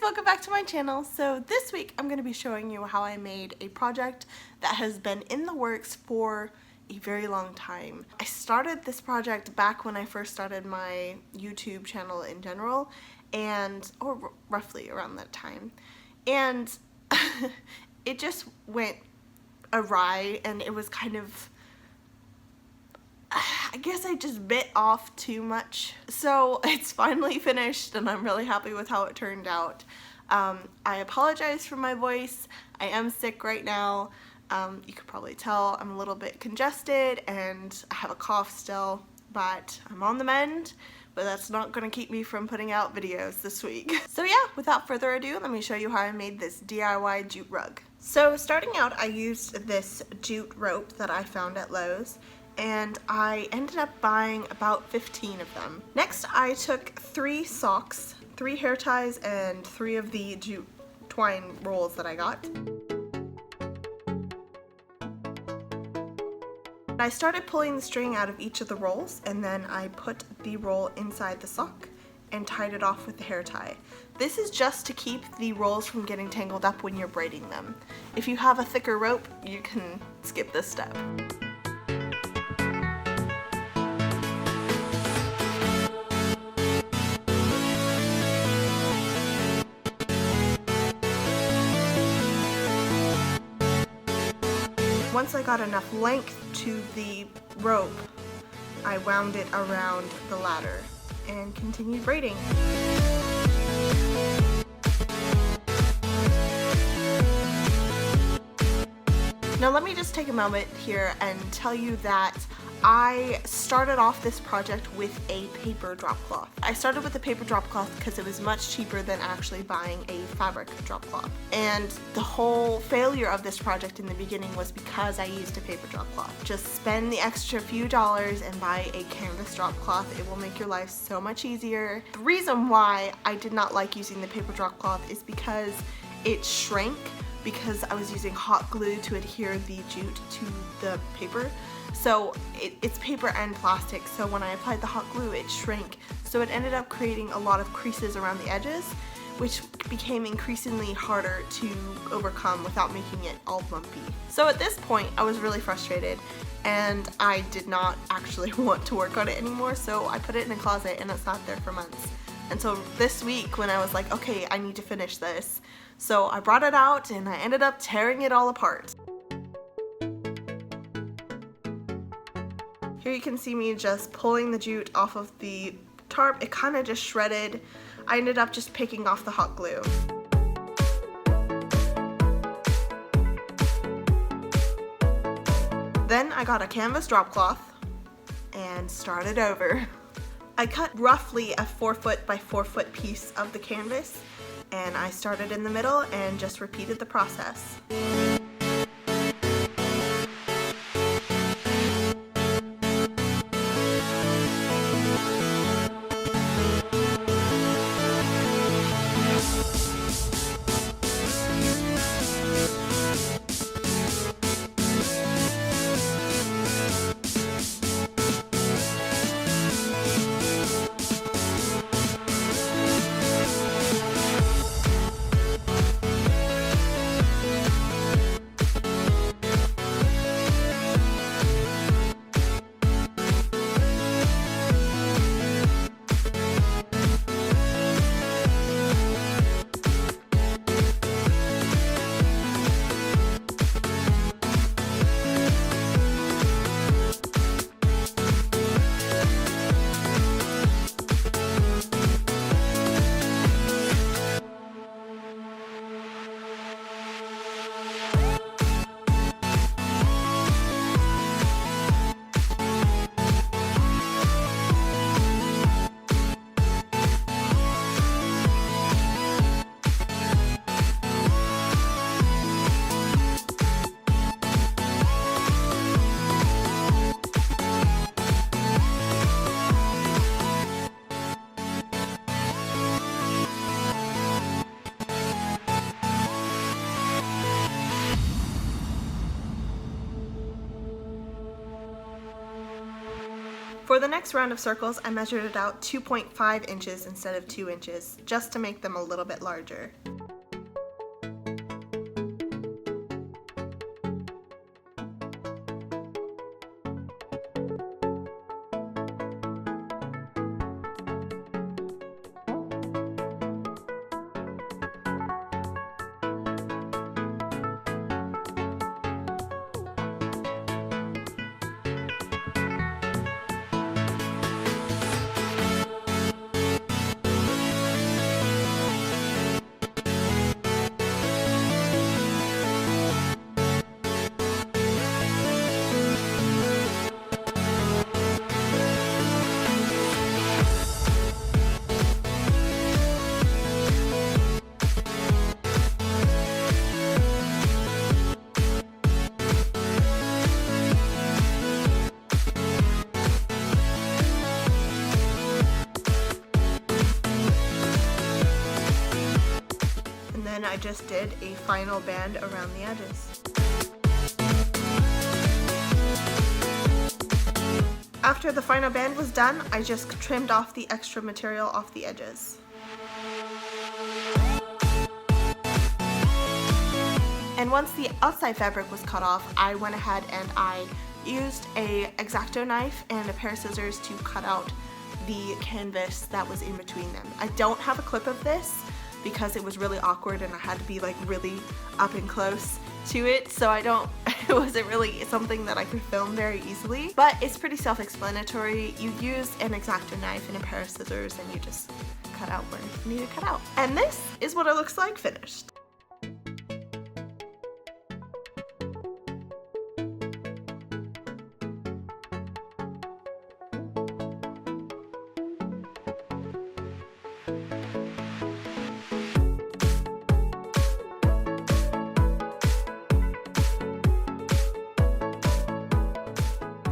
welcome back to my channel. So this week I'm going to be showing you how I made a project that has been in the works for a very long time. I started this project back when I first started my YouTube channel in general, or roughly around that time, and it just went awry, and it was kind of, I guess I just bit off too much. So it's finally finished and I'm really happy with how it turned out. I apologize for my voice. I am sick right now. You could probably tell I'm a little bit congested and I have a cough still, but I'm on the mend. But that's not going to keep me from putting out videos this week. So yeah, without further ado, let me show you how I made this DIY jute rug. So starting out, I used this jute rope that I found at Lowe's, and I ended up buying about 15 of them. Next, I took 3 socks, 3 hair ties, and 3 of the jute twine rolls that I got. I started pulling the string out of each of the rolls, and then I put the roll inside the sock and tied it off with the hair tie. This is just to keep the rolls from getting tangled up when you're braiding them. If you have a thicker rope, you can skip this step. Once I got enough length to the rope, I wound it around the ladder and continued braiding. Now let me just take a moment here and tell you that I started off this project with a paper drop cloth. I started with a paper drop cloth because it was much cheaper than actually buying a fabric drop cloth. And the whole failure of this project in the beginning was because I used a paper drop cloth. Just spend the extra few dollars and buy a canvas drop cloth. It will make your life so much easier. The reason why I did not like using the paper drop cloth is because it shrank, because I was using hot glue to adhere the jute to the paper. So it's paper and plastic, so when I applied the hot glue it shrank, so it ended up creating a lot of creases around the edges, which became increasingly harder to overcome without making it all bumpy. So at this point I was really frustrated and I did not actually want to work on it anymore, so I put it in a closet and it sat there for months. And so this week when I was like, okay, I need to finish this, so I brought it out and I ended up tearing it all apart. Here you can see me just pulling the jute off of the tarp. It kind of just shredded. I ended up just picking off the hot glue. Then I got a canvas drop cloth and started over. I cut roughly a 4-foot by 4-foot piece of the canvas, and I started in the middle and just repeated the process. For the next round of circles, I measured it out 2.5 inches instead of 2 inches, just to make them a little bit larger. Then I just did a final band around the edges. After the final band was done, I just trimmed off the extra material off the edges. And once the outside fabric was cut off, I went ahead and I used a X-Acto knife and a pair of scissors to cut out the canvas that was in between them. I don't have a clip of this because it was really awkward and I had to be like really up and close to it, so it wasn't really something that I could film very easily, but it's pretty self-explanatory. You use an X-Acto knife and a pair of scissors and you just cut out where you need to cut out. And this is what it looks like finished.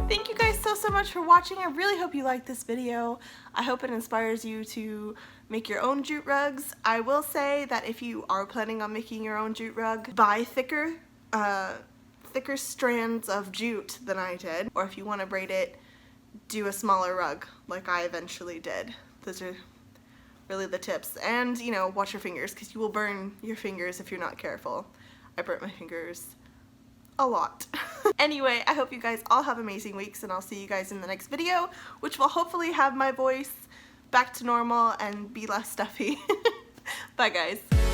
Thank you guys so much for watching. I really hope you liked this video. I hope it inspires you to make your own jute rugs. I will say that if you are planning on making your own jute rug, buy thicker strands of jute than I did. Or if you want to braid it, do a smaller rug like I eventually did. Those are really the tips. And, you know, watch your fingers because you will burn your fingers if you're not careful. I burnt my fingers a lot. Anyway, I hope you guys all have amazing weeks and I'll see you guys in the next video, which will hopefully have my voice back to normal and be less stuffy. Bye guys.